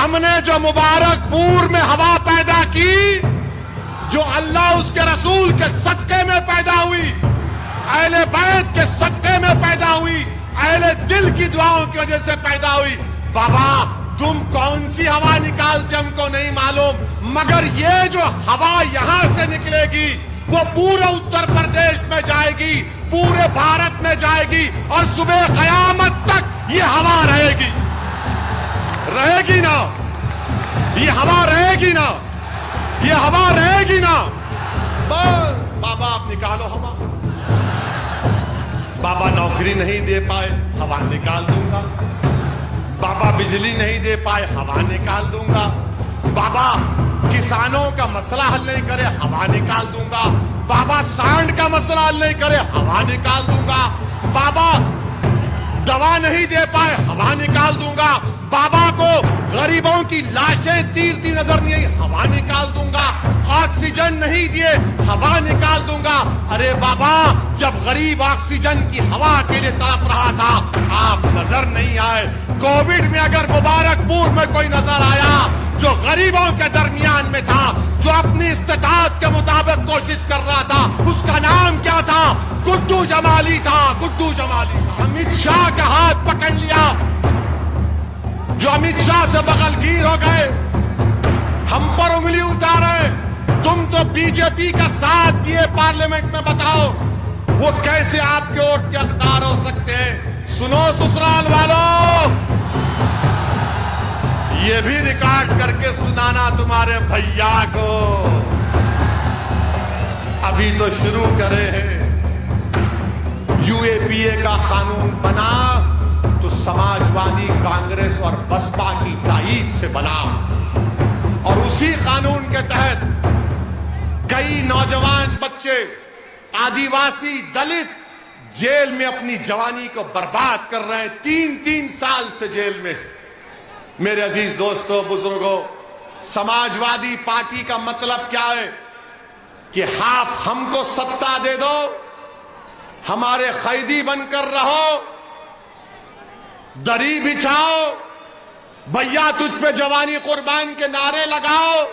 हमने जो मुबारकपुर में हवा पैदा की, जो अल्लाह उसके रसूल के सदके में पैदा हुई, अहले बैत के सदके में पैदा हुई, अहले दिल की दुआओं की वजह से पैदा हुई। बाबा तुम कौन सी हवा निकालते हमको नहीं मालूम, मगर ये जो हवा यहां से निकलेगी वो पूरे उत्तर प्रदेश में जाएगी, पूरे भारत में जाएगी और सुबह कयामत तक ये हवा रहेगी। रहेगी ना ये हवा, रहेगी ना ये हवा, रहेगी ना। बस बाबा आप निकालो हवा। बाबा नौकरी नहीं दे पाए, हवा निकाल दूंगा। बाबा बिजली नहीं दे पाए, हवा निकाल दूंगा। बाबा किसानों का मसला हल नहीं करे, हवा निकाल दूंगा। बाबा सांड का मसला हल नहीं करे, हवा निकाल दूंगा। बाबा दवा नहीं दे पाए, हवा निकाल दूंगा। बाबा को गरीबों की लाशें तीरती नजर नहीं आई, हवा निकाल दूंगा। ऑक्सीजन नहीं दिए, हवा निकाल दूंगा। अरे बाबा जब गरीब ऑक्सीजन की हवा के लिए तड़प रहा था आप नजर नहीं आए। कोविड में अगर मुबारकपुर में कोई नजर आया जो गरीबों के दरमियान में था, जो अपनी इस्तेताअत के मुताबिक कोशिश कर रहा था, उसका नाम क्या था? गुड्डू जमाली था, गुड्डू जमाली था। अमित शाह का हाथ पकड़ लिया, जो अमित शाह से बगलगीर हो गए, हम पर उंगली उतारे। तुम तो बीजेपी का साथ दिए पार्लियामेंट में, बताओ वो कैसे आपके वोट के हकदार हो सकते हैं? सुनो ससुराल वालों, ये भी रिकॉर्ड करके सुनाना तुम्हारे भैया को। अभी तो शुरू करे हैं। यूएपीए का कानून बना तो समाजवादी कांग्रेस और बसपा की ताईद से बना, और उसी कानून के तहत कई नौजवान बच्चे, आदिवासी, दलित जेल में अपनी जवानी को बर्बाद कर रहे हैं। 3-3 साल से जेल में। मेरे अजीज दोस्तों, बुजुर्गों, समाजवादी पार्टी का मतलब क्या है कि आप हमको सत्ता दे दो, हमारे कैदी बनकर रहो, दरी बिछाओ, भैया तुझ पे जवानी कुर्बान के नारे लगाओ,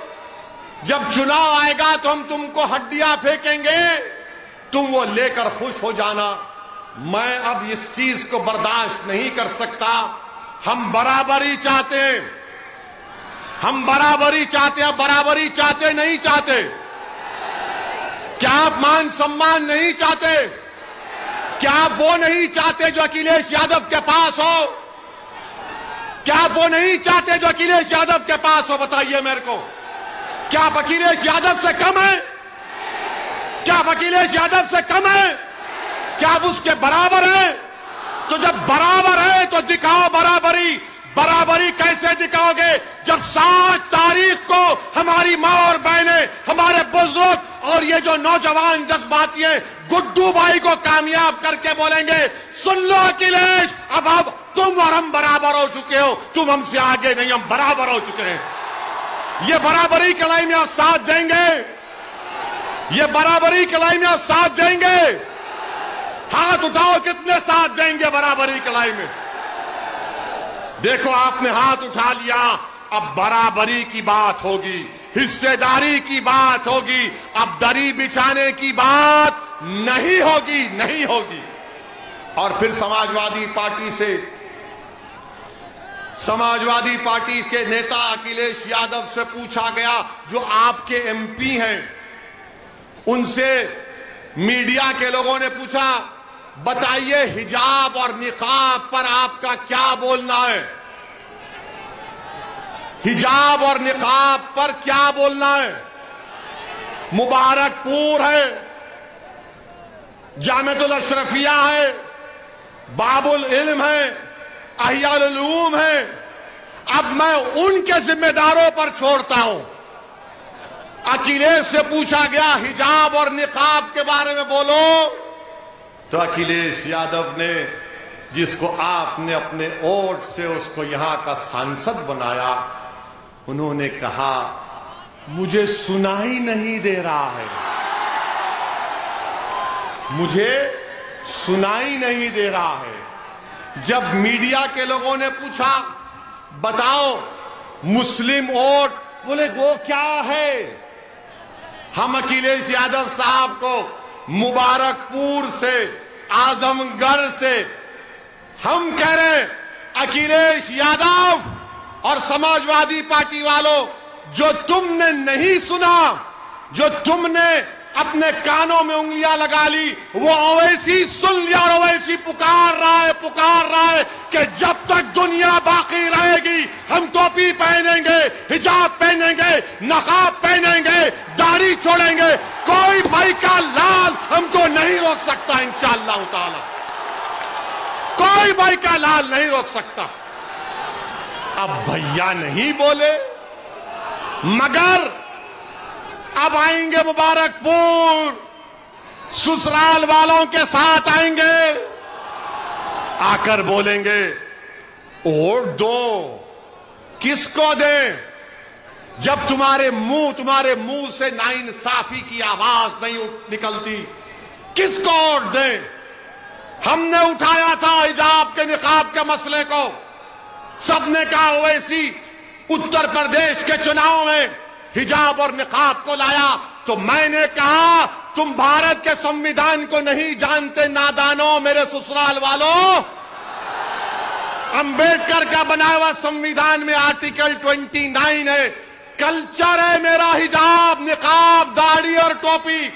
जब चुनाव आएगा तो हम तुमको हड्डियां फेंकेंगे, तुम वो लेकर खुश हो जाना। मैं अब इस चीज को बर्दाश्त नहीं कर सकता। हम बराबरी चाहते हैं, हम बराबरी चाहते हैं। बराबरी चाहते नहीं चाहते? क्या आप मान सम्मान नहीं चाहते? क्या आप वो नहीं चाहते जो अखिलेश यादव के पास हो? क्या आप वो नहीं चाहते जो अखिलेश यादव के पास हो? बताइए मेरे को, क्या आप अखिलेश यादव से कम है? क्या आप अखिलेश यादव से कम है? क्या आप उसके बराबर हैं? तो जब बराबर है तो दिखाओ बराबरी। बराबरी कैसे दिखाओगे जब 7 तारीख को हमारी मां और बहनें, हमारे बुजुर्ग और ये जो नौजवान जज्बाती हैं गुड्डू भाई को कामयाब करके बोलेंगे, सुन लो अखिलेश, अब तुम और हम बराबर हो चुके हो, तुम हमसे आगे नहीं, हम बराबर हो चुके हैं। ये बराबरी की लड़ाई में आप साथ देंगे? ये बराबरी की लड़ाई में आप साथ देंगे? हाथ उठाओ, कितने साथ देंगे बराबरी की लड़ाई में? देखो आपने हाथ उठा लिया, अब बराबरी की बात होगी, हिस्सेदारी की बात होगी, अब दरी बिछाने की बात नहीं होगी, नहीं होगी। और फिर समाजवादी पार्टी के नेता अखिलेश यादव से पूछा गया, जो आपके एमपी हैं, उनसे मीडिया के लोगों ने पूछा, बताइए हिजाब और निकाब पर आपका क्या बोलना है? हिजाब और निकाब पर क्या बोलना है? मुबारकपुर है, जामिअतुल अशरफिया है, बाबुल इल्म है, अहियाल उलूम है। अब मैं उनके जिम्मेदारों पर छोड़ता हूं। अखिलेश से पूछा गया हिजाब और निकाब के बारे में बोलो, तो अखिलेश यादव ने, जिसको आपने अपने वोट से उसको यहां का सांसद बनाया, उन्होंने कहा मुझे सुनाई नहीं दे रहा है, मुझे सुनाई नहीं दे रहा है। जब मीडिया के लोगों ने पूछा, बताओ मुस्लिम वोट, बोले वो क्या है। हम अखिलेश यादव साहब को मुबारकपुर से, आजमगढ़ से हम कह रहे हैं, अखिलेश यादव और समाजवादी पार्टी वालों, जो तुमने नहीं सुना, जो तुमने अपने कानों में उंगलियां लगा ली, वो ओवैसी सुन लिया और ओवैसी पुकार रहा है कि जब तक दुनिया बाकी रहेगी हम टोपी पहनेंगे, हिजाब पहनेंगे, नकाब पहनेंगे, दाढ़ी छोड़ेंगे, कोई भाई का लाल हमको नहीं रोक सकता इंशाअल्लाह ताला, कोई भाई का लाल नहीं रोक सकता। अब भैया नहीं बोले, मगर अब आएंगे मुबारकपुर, ससुराल वालों के साथ आएंगे, आकर बोलेंगे वोट दो। किसको दें? जब तुम्हारे मुंह से नाइंसाफी की आवाज नहीं निकलती, किसको वोट दें? हमने उठाया था हिजाब के निकाब के मसले को, सबने कहा ओवैसी उत्तर प्रदेश के चुनाव में हिजाब और निकाब को लाया, तो मैंने कहा तुम भारत के संविधान को नहीं जानते नादानों, मेरे ससुराल वालों। अंबेडकर का बनाया हुआ संविधान में आर्टिकल 29 है, कल्चर है मेरा हिजाब, निकाब, दाढ़ी और टोपी।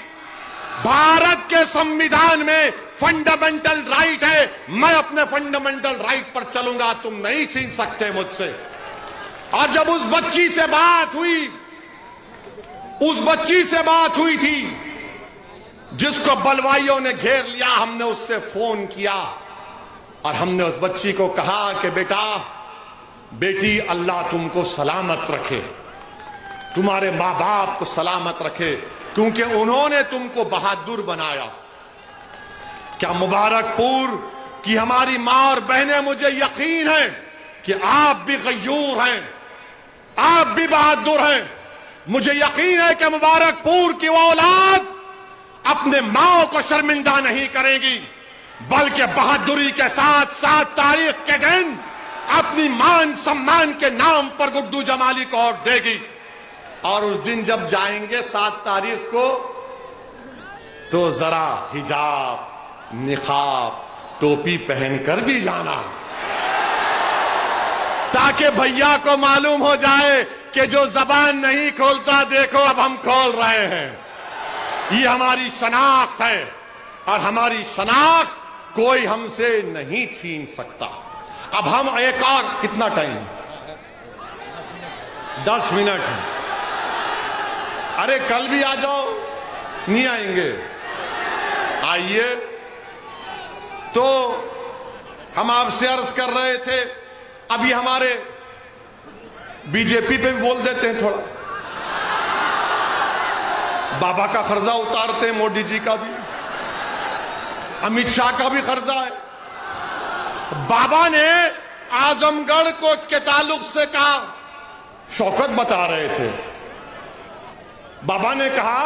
भारत के संविधान में फंडामेंटल राइट है, मैं अपने फंडामेंटल राइट पर चलूंगा, तुम नहीं छीन सकते मुझसे। और जब उस बच्ची से बात हुई थी जिसको बलवाइयों ने घेर लिया, हमने उससे फोन किया और हमने उस बच्ची को कहा कि बेटी अल्लाह तुमको सलामत रखे, तुम्हारे मां बाप को सलामत रखे, क्योंकि उन्होंने तुमको बहादुर बनाया। क्या मुबारकपुर की हमारी मां और बहनें, मुझे यकीन है कि आप भी गयूर हैं, आप भी बहादुर हैं। मुझे यकीन है कि मुबारकपुर की वो औलाद अपने माओ को शर्मिंदा नहीं करेगी, बल्कि बहादुरी के साथ 7 तारीख के दिन अपनी मान सम्मान के नाम पर गुड्डू जमाली को वोट देगी। और उस दिन जब जाएंगे 7 तारीख को, तो जरा हिजाब, निकाब, टोपी पहनकर भी जाना, ताकि भैया को मालूम हो जाए कि जो जबान नहीं खोलता, देखो अब हम खोल रहे हैं। ये हमारी शनाख्त है और हमारी शनाख्त कोई हमसे नहीं छीन सकता। अब हम एक और, कितना टाइम? 10 मिनट है। अरे कल भी आ जाओ, नहीं आएंगे? आइए। तो हम आपसे अर्ज कर रहे थे, अभी हमारे बीजेपी पे भी बोल देते हैं थोड़ा, बाबा का कर्जा उतारते हैं, मोदी जी का भी, अमित शाह का भी कर्जा है। बाबा ने आजमगढ़ को के ताल्लुक से कहा, शौकत बता रहे थे, बाबा ने कहा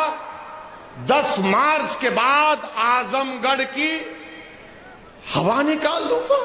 10 मार्च के बाद आजमगढ़ की हवा निकाल दूंगा।